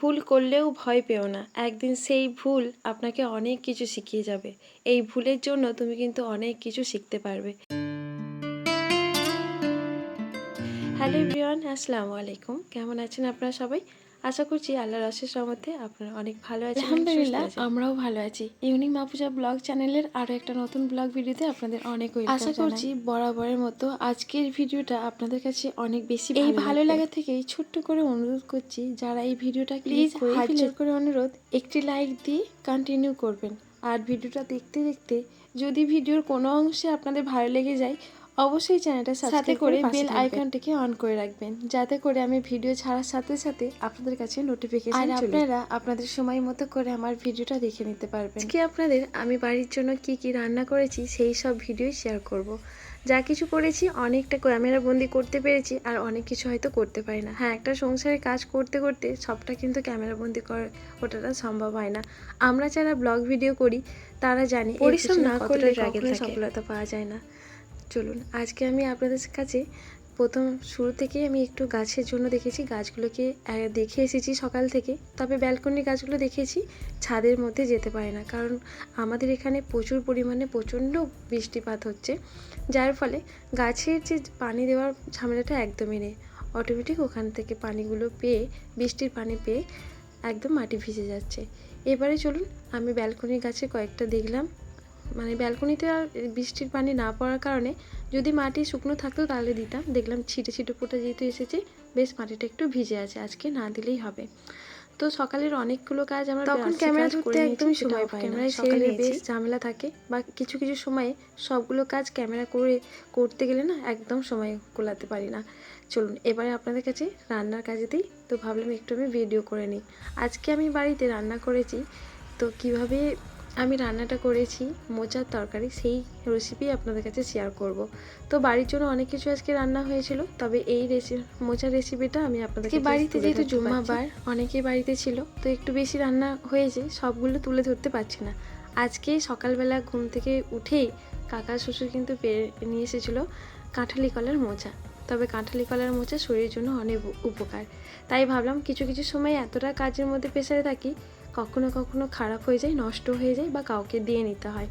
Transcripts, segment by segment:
ভুল করলেও ভয় পেও না, একদিন সেই ভুল আপনাকে অনেক কিছু শিখিয়ে যাবে। এই ভুলের জন্য তুমি কিন্তু অনেক কিছু শিখতে পারবে। হ্যালো এভরিওয়ান, আসসালামু আলাইকুম। কেমন আছেন আপনারা সবাই? আশা করছি আল্লাহর অশেষ রহমতে আপনারা অনেক ভালো আছেন। আলহামদুলিল্লাহ, আমরাও ভালো আছি। ইউনিক মাহফুজা ব্লগ চ্যানেলের আরও একটা নতুন ব্লগ ভিডিওতে আপনাদের অনেক ওয়েলকাম। আশা করছি বরাবরের মতো আজকের ভিডিওটা আপনাদের কাছে অনেক বেশি ভালো লাগা থেকেই ছোট্ট করে অনুরোধ করছি, যারা এই ভিডিওটা প্লিজ হাত জোর করে অনুরোধ একটি লাইক দিয়ে কন্টিনিউ করবেন। আর ভিডিওটা দেখতে দেখতে যদি ভিডিওর কোনো অংশে আপনাদের ভালো লেগে যায়, অবশ্যই চ্যানেলটা সাবস্ক্রাইব করে বেল আইকনটিকে অন করে রাখবেন, যাতে করে আমি ভিডিও ছাড়ার সাথে সাথে আপনাদের কাছে নোটিফিকেশন চলে আসে। আর আপনারা আপনাদের সময় মতো করে আমার ভিডিওটা দেখে নিতে পারবেন। আজকে আপনাদের আমি বাড়ির জন্য কি কি রান্না করেছি সেই সব ভিডিও শেয়ার করব। যা কিছু করেছি অনেকটা ক্যামেরা বন্দি করতে পেরেছি, আর অনেক কিছু হয়তো করতে পারি না। হ্যাঁ, একটা সংসারে কাজ করতে করতে সবটা কিন্তু ক্যামেরা বন্দি করে ওঠাটা সম্ভব হয় না। আমরা যারা ব্লগ ভিডিও করি তারা জানি পরিশ্রম না করলে কখনোই সফলতা পাওয়া যায় না। চলুন আজকে আমি আপনাদের কাছে প্রথম শুরু থেকেই আমি একটু গাছের জন্য দেখেছি, গাছগুলোকে দেখে এসেছি সকাল থেকে। তবে ব্যালকনির গাছগুলো দেখেছি, ছাদের মধ্যে যেতে পারে না, কারণ আমাদের এখানে প্রচুর পরিমাণে প্রচণ্ড বৃষ্টিপাত হচ্ছে, যার ফলে গাছের যে পানি দেওয়ার ঝামেলাটা একদমই নেই। অটোমেটিক ওখান থেকে পানিগুলো পেয়ে, বৃষ্টির পানি পেয়ে একদম মাটি ভিজে যাচ্ছে। এবারে চলুন আমি ব্যালকনির গাছে কয়েকটা দেখলাম, মানে ব্যালকনিতে আর বৃষ্টির পানি না পড়ার কারণে যদি মাটি শুকনো থাকতো তাহলে দিতাম। দেখলাম ছিটে ছিটে ফোঁটা যেহেতু এসেছে, বেশ মাটিটা একটু ভিজে আছে, আজকে না দিলেই হবে। তো সকালের অনেকগুলো কাজ আমরা তখন ক্যামেরা ধরতে একদমই সময় পাই না, সকালে বেশ ঝামেলা থাকে, বা কিছু কিছু সময়ে সবগুলো কাজ ক্যামেরা করতে গেলে না একদম সময় কোলাতে পারি না। চলুন এবারে আপনাদের কাছে রান্নার কাজেতেই তো ভাবলাম একটু আমি ভিডিও করে নিই। আজকে আমি বাড়িতে রান্না করেছি, তো কিভাবে আমি রান্নাটা করেছি মোচার তরকারি, সেই রেসিপি আপনাদের কাছে শেয়ার করব। তো বাড়ির জন্য অনেক কিছু আজকে রান্না হয়েছিল, তবে এই মোচার রেসিপিটা আমি আপনাদেরকে বাড়িতে যেহেতু জুম্মাবার অনেকেই বাড়িতে ছিল, তো একটু বেশি রান্না হয়েছে, সবগুলো তুলে ধরতে পারছি না। আজকে সকালবেলা ঘুম থেকে উঠেই কাকা শ্বশুর কিন্তু নিয়ে এসেছিলো কাঁঠালি কলার মোচা। তবে কাঁঠালি কলার মোচা শরীরের জন্য অনেক উপকার, তাই ভাবলাম কিছু কিছু সময় এতটা কাজের মধ্যে প্রেসারে থাকি, কখনো কখনো খারাপ হয়ে যায়, নষ্ট হয়ে যায়, বা কাউকে দিয়ে নিতে হয়।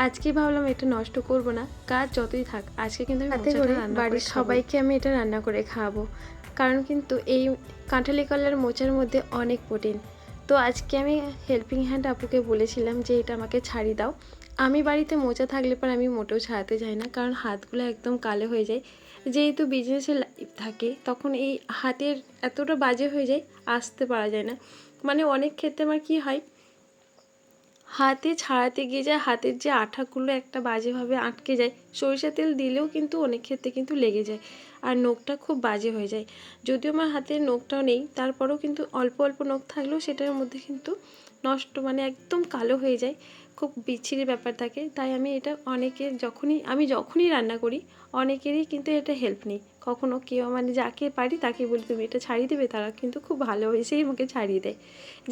আজকে ভাবলাম এটা নষ্ট করব না, কাজ যতই থাক আজকে কিন্তু আমি বাড়ির সবাইকে আমি এটা রান্না করে খাওয়াবো, কারণ কিন্তু এই কাঁঠালি কলার মোচার মধ্যে অনেক প্রোটিন। তো আজকে আমি হেল্পিং হ্যান্ড আপুকে বলেছিলাম যে এটা আমাকে ছাড়িয়ে দাও। আমি বাড়িতে মোচা থাকলে পর আমি মোটেও ছাড়াতে যাই না, কারণ হাতগুলো একদম কালো হয়ে যায়। যেহেতু বিজনেসে থাকে তখন এই হাতের এতটা বাজে হয়ে যায়, আসতে পারা যায় না। মানে অনেক ক্ষেত্রে আমার কী হয়, হাতে ছাড়াতে গিয়ে যায় হাতের যে আঠাগুলো একটা বাজেভাবে আটকে যায়, সরিষা তেল দিলেও কিন্তু অনেক ক্ষেত্রে কিন্তু লেগে যায়, আর নখটা খুব বাজে হয়ে যায়। যদিও আমার হাতের নখটাও নেই, তারপরেও কিন্তু অল্প অল্প নখ থাকলেও সেটার মধ্যে কিন্তু নষ্ট, মানে একদম কালো হয়ে যায়, খুব বিচ্ছিরি ব্যাপার থাকে। তাই আমি এটা অনেকের যখনই রান্না করি অনেকেরই কিন্তু এটা হেল্প নিই। কখনো কেউ মানে যাকে পারি তাকে বলি তুমি এটা ছাড়িয়ে দেবে, তারা কিন্তু খুব ভালোবেসেই আমাকে ছাড়িয়ে দেয়।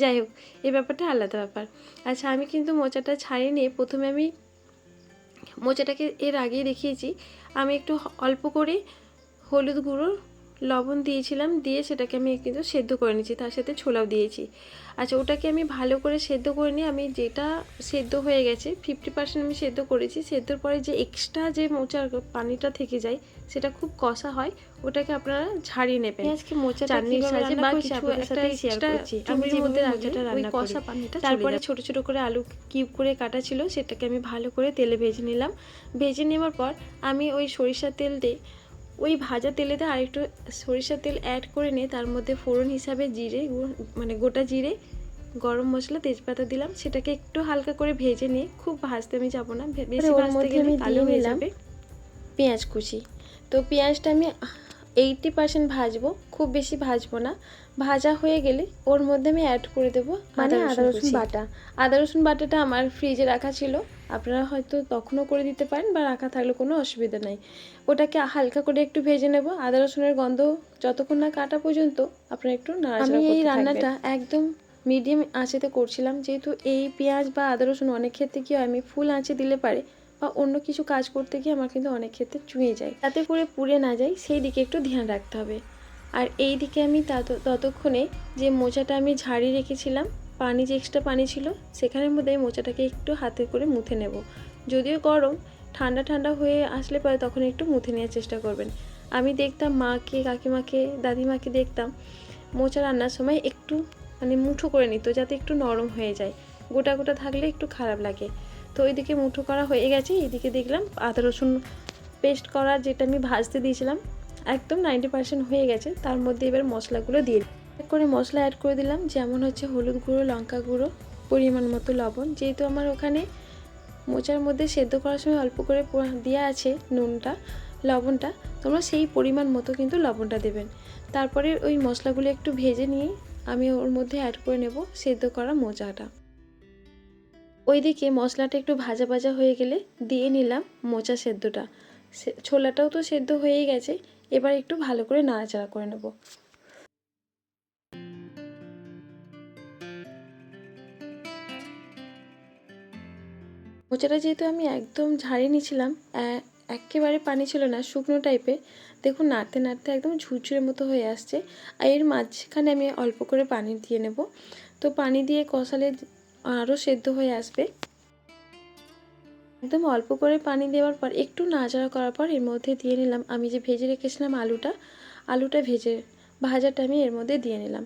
যাই হোক, এই ব্যাপারটা আলাদা ব্যাপার। আচ্ছা, আমি কিন্তু মোচাটা ছাড়িয়ে নিয়ে প্রথমে আমি মোচাটাকে এর আগেই দেখিয়েছি, আমি একটু অল্প করে হলুদ গুঁড়ো লবণ দিয়েছিলাম, দিয়ে সেটাকে আমি কিন্তু সেদ্ধ করে নিয়েছি, তার সাথে ছোলাও দিয়েছি। আচ্ছা, ওটাকে আমি ভালো করে সেদ্ধ করে নিয়ে আমি যেটা সেদ্ধ হয়ে গেছে 50% আমি সেদ্ধ করেছি, সেদ্ধর পরে যে এক্সট্রা যে মোচার পানিটা থেকে যায় সেটা খুব কষা হয়, ওটাকে আপনারা ঝাড়িয়ে নেবেন। আজকে মোচা চাটনির সাথে বা কিছু একটা এক্সট্রা চুমির মধ্যে মোচাটা রান্না কষা পানিটা, তারপরে ছোট ছোট করে আলু কিউব করে কাটা ছিল সেটাকে আমি ভালো করে তেলে ভেজে নিলাম। ভেজে নেওয়ার পর আমি ওই সরিষার তেল দিয়ে, ওই ভাজা তেলেতে আরেকটু সরিষার তেল অ্যাড করে নিয়ে তার মধ্যে ফোড়ন হিসাবে জিরে, মানে গোটা জিরে, গরম মশলা, তেজপাতা দিলাম। সেটাকে একটু হালকা করে ভেজে নিয়ে, খুব ভাজতে আমি যাবো না, বেশি ভাজতে গেলে কালো হয়ে যাবে। পেঁয়াজ কুচি, তো পেঁয়াজটা আমি 80% ভাজবো, খুব বেশি ভাজবো না। ভাজা হয়ে গেলে ওর মধ্যে আমি অ্যাড করে দেবো মানে আদা রসুন বাটা। আদা রসুন বাটাটা আমার ফ্রিজে রাখা ছিল, আপনারা হয়তো তখনও করে দিতে পারেন, বা রাখা থাকলে কোনো অসুবিধা নেই। ওটাকে হালকা করে একটু ভেজে নেব, আদা রসুনের গন্ধ যতক্ষণ না কাটা পর্যন্ত আপনারা একটু নাড়াচাড়া করতে থাকবেন। আমি এই রান্নাটা একদম মিডিয়াম আঁচেতে করছিলাম, যেহেতু এই পেঁয়াজ বা আদা রসুন অনেক ক্ষেত্রে কী হয়, আমি ফুল আঁচে দিলে পারে বা অন্য কিছু কাজ করতে গিয়ে আমার কিন্তু অনেক ক্ষেত্রে চুঁয়ে যায়, তাতে করে পুড়ে না যায়, সেই দিকে একটু ধ্যান রাখতে হবে। আর এই দিকে আমি ততক্ষণে যে মোচাটা আমি ঝাড়িয়ে রেখেছিলাম, পানি যে এক্সট্রা পানি ছিল সেখানের মধ্যে মোচাটাকে একটু হাতে করে মুথে নেব। যদিও গরম, ঠান্ডা ঠান্ডা হয়ে আসলে পরে তখন একটু মুথে নেওয়ার চেষ্টা করবেন। আমি দেখতাম মাকে, কাকিমাকে, দাদিমাকে দেখতাম মোচা রান্নার সময় একটু মানে মুঠো করে নিত, যাতে একটু নরম হয়ে যায়। গোটা গোটা থাকলে একটু খারাপ লাগে। তো ওইদিকে মুঠো করা হয়ে গেছে। এইদিকে দেখলাম আদা রসুন পেস্ট করা যেটা আমি ভাজতে দিয়েছিলাম একদম 90% হয়ে গেছে। তার মধ্যে এবার মশলাগুলো দিয়ে এক করে মশলা অ্যাড করে দিলাম, যেমন হচ্ছে হলুদ গুঁড়ো, লঙ্কা গুঁড়ো, পরিমাণ মতো লবণ। যেহেতু আমার ওখানে মোচার মধ্যে সেদ্ধ করার সময় অল্প করে দেওয়া আছে নুনটা, লবণটা, তোমরা সেই পরিমাণ মতো কিন্তু লবণটা দেবেন। তারপরে ওই মশলাগুলো একটু ভেজে নিয়ে আমি ওর মধ্যে অ্যাড করে নেব সেদ্ধ করা মোচাটা। ওইদিকে মশলাটা একটু ভাজা ভাজা হয়ে গেলে দিয়ে নিলাম মোচা সেদ্ধটা। ছোলাটাও তো সেদ্ধ হয়েই গেছে, এবার একটু ভালো করে নাড়াচাড়া করে নেব। মোচাটা যেহেতু আমি একদম ঝাড়িয়ে নিয়েছিলাম, একেবারে পানি ছিল না, শুকনো টাইপের, দেখুন নাড়তে নাড়তে একদম ঝুরঝুরের মতো হয়ে আসছে। আর এর মাঝখানে আমি অল্প করে পানি দিয়ে নেব। তো পানি দিয়ে কষালে আরও সেদ্ধ হয়ে আসবে। একদম অল্প করে পানি দেওয়ার পর একটু নাড়াচাড়া করার পর এর মধ্যে দিয়ে নিলাম আমি যে ভেজে রেখেছিলাম আলুটা ভাজাটা আমি এর মধ্যে দিয়ে নিলাম।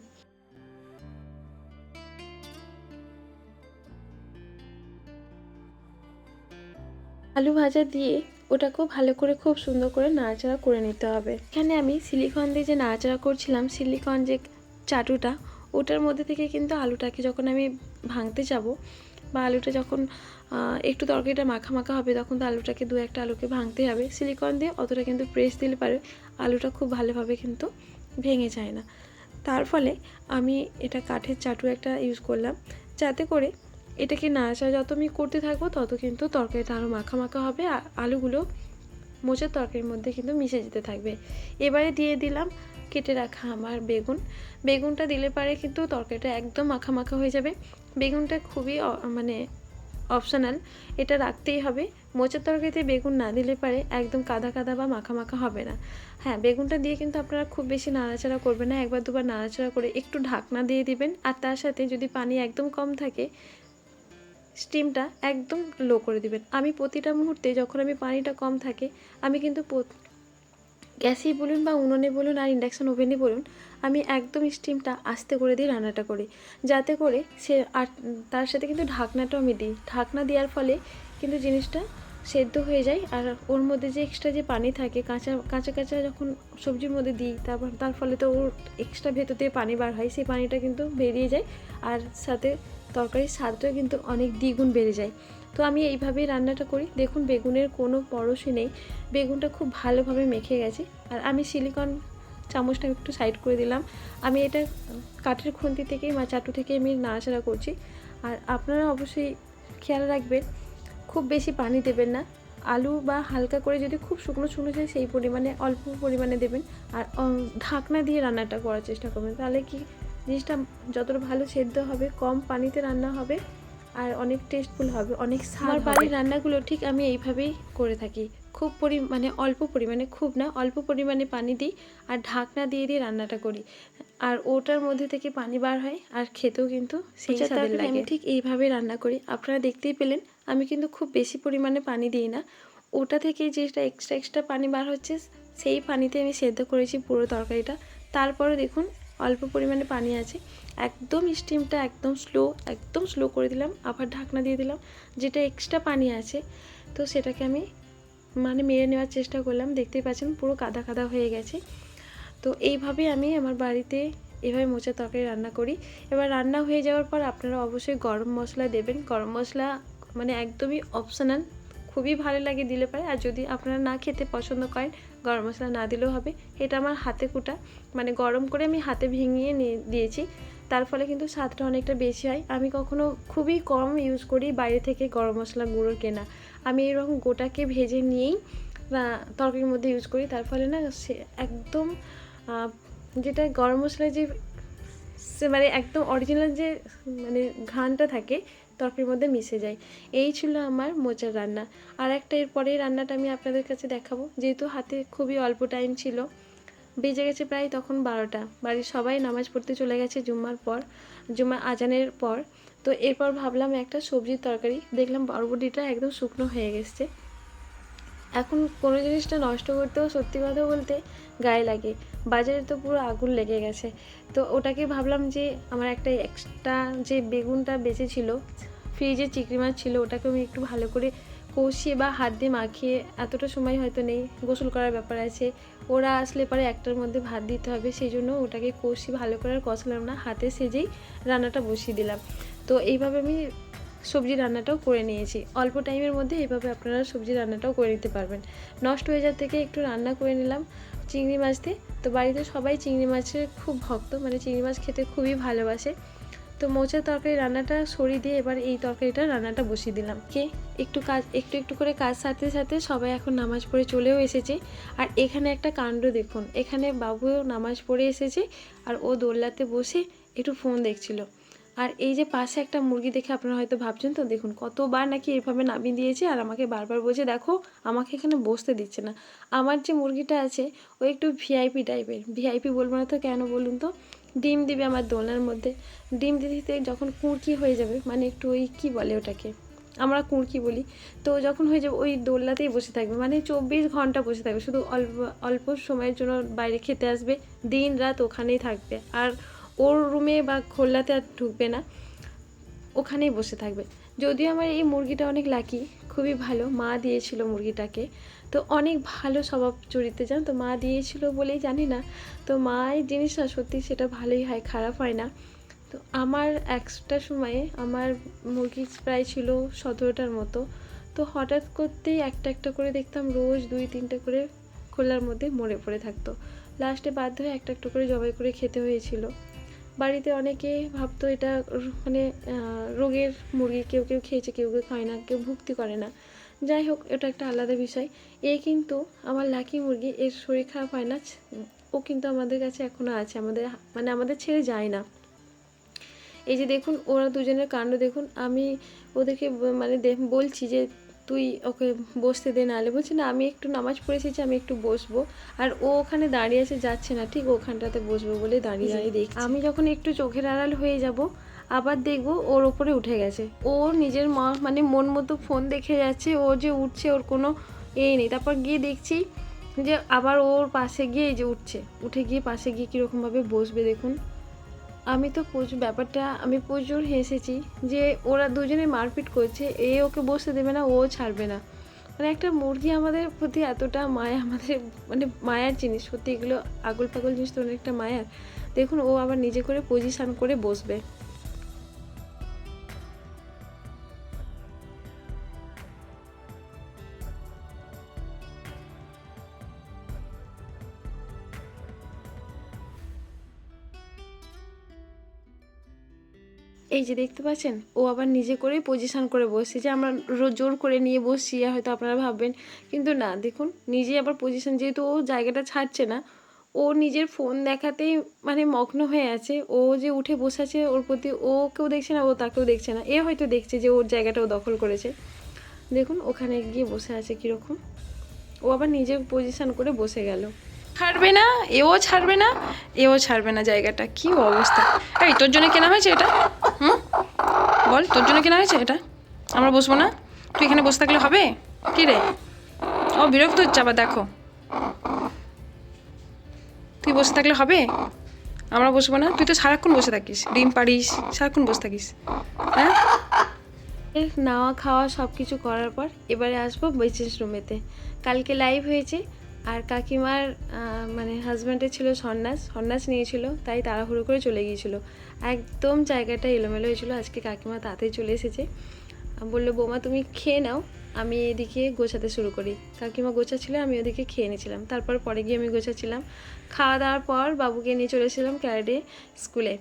আলু ভাজা দিয়ে ওটাকেও ভালো করে খুব সুন্দর করে নাড়াচাড়া করে নিতে হবে। এখানে আমি সিলিকন দিয়ে যে নাড়াচাড়া করছিলাম, সিলিকন যে চাটুটা, ওটার মধ্যে থেকে কিন্তু আলুটাকে যখন আমি ভাঙতে যাব বা আলুটা যখন একটু তরকারিটা মাখা মাখা হবে, তখন তো আলুটাকে দু একটা আলুকে ভাঙতে হবে। সিলিকন দিয়ে অতটা কিন্তু প্রেস দিলে পারে আলুটা খুব ভালোভাবে কিন্তু ভেঙে যায় না। তার ফলে আমি এটা কাঠের চাটু একটা ইউজ করলাম, যাতে করে এটাকে নাড়াচাড়া যত আমি করতে থাকবো তত কিন্তু তরকারিটা আরও মাখা মাখা হবে আর আলুগুলো মোচার তরকারির মধ্যে কিন্তু মিশে যেতে থাকবে। এবারে দিয়ে দিলাম কেটে রাখা আমার বেগুনটা দিলে পারে কিন্তু তরকারিটা একদম মাখা মাখা হয়ে যাবে। বেগুনটা খুবই মানে অপশনাল, এটা রাখতেই হবে। মোচার তরকারিতে বেগুন না দিলে পারে একদম কাদা কাদা বা মাখা মাখা হবে না। হ্যাঁ, বেগুনটা দিয়ে কিন্তু আপনারা খুব বেশি নাড়াচাড়া করবেন না, একবার দুবার নাড়াচাড়া করে একটু ঢাকনা দিয়ে দিবেন। আর তার সাথে যদি পানি একদম কম থাকে, স্টিমটা একদম লো করে দিবেন। আমি প্রতিটা মুহূর্তে যখন আমি পানিটা কম থাকে, আমি কিন্তু গ্যাসেই বলুন বা উনুনে বলুন আর ইন্ডাকশান ওভেনে বলুন, আমি একদম স্টিমটা আস্তে করে দিয়ে রান্নাটা করি, যাতে করে সে আর তার সাথে কিন্তু ঢাকনাটাও আমি দিই। ঢাকনা দেওয়ার ফলে কিন্তু জিনিসটা সেদ্ধ হয়ে যায়। আর ওর মধ্যে যে এক্সট্রা যে পানি থাকে, কাঁচা কাঁচা কাঁচা যখন সবজির মধ্যে দিই, তার ফলে তো ওর এক্সট্রা ভেতর দিয়ে পানি বার হয়, সেই পানিটা কিন্তু বেরিয়ে যায়। আর সাথে তরকারির স্বাদটাও কিন্তু অনেক দ্বিগুণ বেড়ে যায়। তো আমি এইভাবেই রান্নাটা করি। দেখুন বেগুনের কোনো পরশই নেই, বেগুনটা খুব ভালোভাবে মেখে গেছে। আর আমি সিলিকন চামচটা একটু সাইড করে দিলাম, আমি এটা কাঠের খুন্তি থেকেই বা চাটু থেকে আমি নাড়াচাড়া করছি। আর আপনারা অবশ্যই খেয়াল রাখবেন খুব বেশি পানি দেবেন না, আলু বা হালকা করে যদি খুব শুকনো শুকনো চাই সেই পরিমাণে অল্প পরিমাণে দেবেন। আর ঢাকনা দিয়ে রান্নাটা করার চেষ্টা করবেন, তাহলে কি জিনিসটা যতটা ভালো সেদ্ধ হবে, কম পানিতে রান্না হবে আর অনেক টেস্টফুল হবে, অনেক স্বাদ। আমার বাড়ির রান্নাগুলো ঠিক আমি এইভাবেই করে থাকি, খুব মানে অল্প পরিমাণে, খুব না, অল্প পরিমাণে পানি দিই আর ঢাকনা দিয়ে দিয়ে রান্নাটা করি। আর ওটার মধ্যে থেকে পানি বার হয় আর খেতেও কিন্তু সেই স্বাদের লাগে। আমি ঠিক এইভাবে রান্না করি, আপনারা দেখতেই পেলেন। আমি কিন্তু খুব বেশি পরিমাণে পানি দিই না, ওটা থেকে যেটা এক্সট্রা পানি বার হচ্ছে সেই পানিতে আমি সেদ্ধ করেছি পুরো তরকারিটা। তারপরে দেখুন অল্প পরিমাণে পানি আছে, একদম স্টিমটা একদম স্লো করে দিলাম, আবার ঢাকনা দিয়ে দিলাম। যেটা এক্সট্রা পানি আছে তো সেটাকে আমি মানে মেরে নেওয়ার চেষ্টা করলাম। দেখতেই পাচ্ছেন পুরো কাদা কাদা হয়ে গেছে। তো এইভাবে আমি আমার বাড়িতে এভাবে মোচার তরকারি রান্না করি। এবার রান্না হয়ে যাওয়ার পর আপনারা অবশ্যই গরম মশলা দেবেন। গরম মশলা মানে একদমই অপশনাল, খুবই ভালো লাগে দিলে পারে। আর যদি আপনারা না খেতে পছন্দ করেন, গরম মশলা না দিলেও হবে। এটা আমার হাতে কুটা, মানে গরম করে আমি হাতে ভেঙে দিয়েছি, তার ফলে কিন্তু স্বাদটা অনেকটা বেশি হয়। আমি কখনো খুবই কম ইউজ করি বাইরে থেকে গরম মশলা গুঁড়ো কেনা, আমি এরকম গোটাকে ভেজে নিয়েই তরকারির মধ্যে ইউজ করি। তার ফলে না সে একদম যেটা গরম মশলার যে মানে একদম অরিজিনাল যে মানে ঘ্রাণটা থাকে তরকারির মধ্যে মিশে যায়। এই ছিল আমার মোচার রান্না। আর একটা এরপরেই রান্নাটা আমি আপনাদের কাছে দেখাবো, যেহেতু হাতে খুবই অল্প টাইম ছিল, বেজে গেছে প্রায় তখন 12টা। বাড়ির সবাই নামাজ পড়তে চলে গেছে জুম্মা আজানের পর। তো এরপর ভাবলাম একটা সবজির তরকারি, দেখলাম বরবটিটা একদম শুকনো হয়ে গেছে। এখন কোনো জিনিসটা নষ্ট করতেও সত্যি কথা বলতে গায়ে লাগে, বাজারে তো পুরো আগুন লেগে গেছে। তো ওটাকে ভাবলাম যে আমার একটা এক্সট্রা যে বেগুনটা বেঁচে ছিল, ফ্রিজে চিংড়ি মাছ ছিল, ওটাকে আমি একটু ভালো করে কষিয়ে বা হাত দিয়ে মাখিয়ে, এতটা সময় হয়তো নেই, গোসল করার ব্যাপার আছে, ওরা আসলে পরে একটার মধ্যে ভাত দিতে হবে, সেই জন্য ওটাকে কষি ভালো করে আর কষলাম না, হাতে সেজেই রান্নাটা বসিয়ে দিলাম। তো এইভাবে আমি সবজি রান্নাটাও করে নিয়েছি। অল্প টাইমের মধ্যে এইভাবে আপনারা সবজি রান্নাটাও করে নিতে পারবেন। নষ্ট হয়ে যাওয়ার থেকে একটু রান্না করে নিলাম চিংড়ি মাছ দিয়ে। তো বাড়িতে সবাই চিংড়ি মাছের খুব ভক্ত, মানে চিংড়ি মাছ খেতে খুবই ভালোবাসে। তো মোচার তরকারি রান্নাটা সরিয়ে দিয়ে এবার এই তরকারিটা রান্নাটা বসিয়ে দিলাম। একটু করে কাজ সাথে সাথে সবাই এখন নামাজ পড়ে চলেও এসেছে। আর এখানে একটা কাণ্ড দেখুন, এখানে বাবুও নামাজ পড়ে এসেছে আর ও দোলনাতে বসে একটু ফোন দেখছিল। আর এই যে পাশে একটা মুরগি দেখে আপনারা হয়তো ভাবছেন, তো দেখুন কতবার নাকি এভাবে নামিয়ে দিয়েছে আর আমাকে বারবার বলছে দেখো আমাকে এখানে বসতে দিচ্ছে না। আমার যে মুরগিটা আছে ও একটু ভিআইপি টাইপের, ভিআইপি বলবো না তো কেন বলুন তো, ডিম দিবে আমার দোলনার মধ্যে, ডিম দিতে দিতে যখন কুঁড়কি হয়ে যাবে, মানে একটু ওই কী বলে ওটাকে, আমরা কুঁড়কি বলি, তো যখন হয়ে যাবে ওই দোলনাতেই বসে থাকবে, মানে 24 ঘন্টা বসে থাকবে, শুধু অল্প অল্প সময়ের জন্য বাইরে খেতে আসবে, দিন রাত ওখানেই থাকবে, আর ওর রুমে বা খোলাতে আর ঢুকবে না, ওখানেই বসে থাকবে। যদিও আমার এই মুরগিটা অনেক লাকি, খুবই ভালো, মা দিয়েছিল মুরগিটাকে, তো অনেক ভালো স্বভাব চরিত্রে, জান তো মা দিয়েছিল বলেই জানি না, তো মায়ের জিনিসটা সত্যি সেটা ভালোই হয়, খারাপ হয় না। তো আমার একটা সময়ে আমার মুরগি প্রায় ছিল 17টার মতো, তো হঠাৎ করতেই একটা একটা করে দেখতাম রোজ 2-3টে করে খোলার মধ্যে মরে পড়ে থাকতো। লাস্টে বাধ্য হয়ে একটা একটা করে জবাই করে খেতে হয়েছিল। বাড়িতে অনেকে ভাবতো এটা মানে রোগের মুরগি, কেউ কেউ খেয়েছে, কেউ কেউ খায় না, কেউ ভুক্তি করে না, যাই হোক এটা একটা আলাদা বিষয়। এ কিন্তু আমার লাকি মুরগি, এর শরীর খারাপ হয় না, ও কিন্তু আমাদের কাছে এখনও আছে, আমাদের ছেড়ে যায় না। এই যে দেখুন ওরা দুজনের কাণ্ড দেখুন, আমি ওদেরকে মানে বলছি যে তুই ওকে বসতে দে, নাহলে বলছি না আমি একটু নামাজ পড়ে এসেছি, আমি একটু বসবো, আর ও ওখানে দাঁড়িয়ে আছে, যাচ্ছে না, ঠিক ওখানটাতে বসবো বলে দাঁড়িয়ে দাঁড়িয়ে দেখছি। আমি যখন একটু চোখের আড়াল হয়ে যাব আবার দেখবো ওর ওপরে উঠে গেছে, ও নিজের মানে মন মতো ফোন দেখে যাচ্ছে, ও যে উঠছে ওর কোনো নেই। তারপর গিয়ে দেখছি যে আবার ওর পাশে গিয়ে এই যে উঠে গিয়ে পাশে গিয়ে কীরকমভাবে বসবে দেখুন। আমি তো ব্যাপারটা আমি প্রচুর হেসেছি যে ওরা দুজনে মারপিট করছে, ওকে বসতে দেবে না, ও ছাড়বে না, মানে একটা মুরগি আমাদের প্রতি এতটা মায়া, আমাদের মানে মায়ার জিনিস, সত্যি এগুলো আগল পাগল জিনিস তো অনেকটা মায়ার। দেখুন ও আবার নিজে করে পজিশান করে বসবে। এই যে দেখতে পাচ্ছেন ও আবার নিজে করে পজিশান করে বসছে, যে আমরা জোর করে নিয়ে বসছি হয়তো আপনারা ভাববেন, কিন্তু না, দেখুন নিজে আবার পজিশান, যেহেতু ও জায়গাটা ছাড়ছে না, ও নিজের ফোন দেখাতেই মানে মগ্ন হয়ে আছে, ও যে উঠে বসে আছে ওর প্রতি, ও কেউ দেখছে না, ও তাকেও দেখছে না, হয়তো দেখছে যে ওর জায়গাটা ও দখল করেছে। দেখুন ওখানে গিয়ে বসে আছে কীরকম, ও আবার নিজে পজিশান করে বসে গেল, ছাড়বে না, ছাড়বে না, ছাড়বে না জায়গাটা, কি অবস্থা। এই তোর জন্য কেনা হয়েছে এটা, বল তোর জন্য কেনা হয়েছে এটা, আমরা বসবো না, তুই এখানে বসে থাকলে হবে কি রে, ও বিরক্ত হচ্ছে আবার, দেখো তুই বসে থাকলে হবে, আমরা বসবো না, তুই তো সারাক্ষণ বসে থাকিস, ডিম পাড়িস, সারাক্ষণ বসে থাকিস, হ্যাঁ। নাওয়া খাওয়া সব কিছু করার পর এবারে আসবো বৈচিত্র রুমেতে। কালকে লাইভ হয়েছে, আর কাকিমার মানে হাজব্যান্ডের ছিল সন্ন্যাস নিয়েছিল, তাই তাড়াহুড়ো করে চলে গিয়েছিল, একদম জায়গাটা এলোমেলো হয়েছিল। আজকে কাকিমা তাড়াতাড়ি চলে এসেছে, বললো বৌমা তুমি খেয়ে নাও, আমি এদিকে গোছাতে শুরু করি। কাকিমা গোছাচ্ছিল, আমি ওদিকে খেয়ে নিয়েছিলাম, তারপর পরে গিয়ে আমি গোছাচ্ছিলাম। খাওয়া দাওয়ার পর বাবুকে নিয়ে চলে এসেছিলাম ক্যারাটে স্কুলে,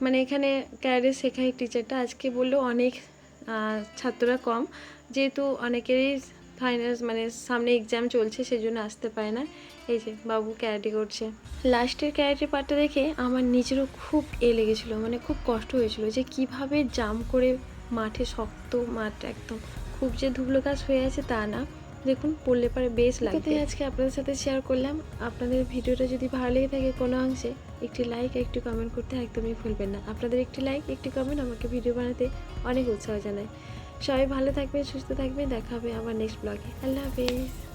মানে এখানে ক্যারাটে শেখায় টিচারটা। আজকে বললো অনেক ছাত্ররা কম, যেহেতু অনেকেরই ফাইনাল মানে সামনে এক্সাম চলছে, সেজন্য আসতে পারে না। এই যে বাবু ক্যারাটে করছে। লাস্টের ক্যারাটে পার্টটা দেখে আমার নিজেরও খুব লেগেছিলো, মানে খুব কষ্ট হয়েছিল যে কিভাবে জাম্প করে মাঠে, শক্ত মাঠ একদম, খুব যে ধুবলো গাছ হয়ে আছে তা না, দেখুন পরলে পরে বেশ লাগবে। আজকে আপনাদের সাথে শেয়ার করলাম। আপনাদের ভিডিওটা যদি ভালো লেগে থাকে কোনো অংশে, একটি লাইক একটি কমেন্ট করতে একদমই ভুলবেন না। আপনাদের একটি লাইক একটি কমেন্ট আমাকে ভিডিও বানাতে অনেক উৎসাহ জানায়। সবাই ভালো থাকবেন, সুস্থ থাকবেন, দেখা হবে আবার নেক্সট ব্লগে। আল্লাহ হাফেজ।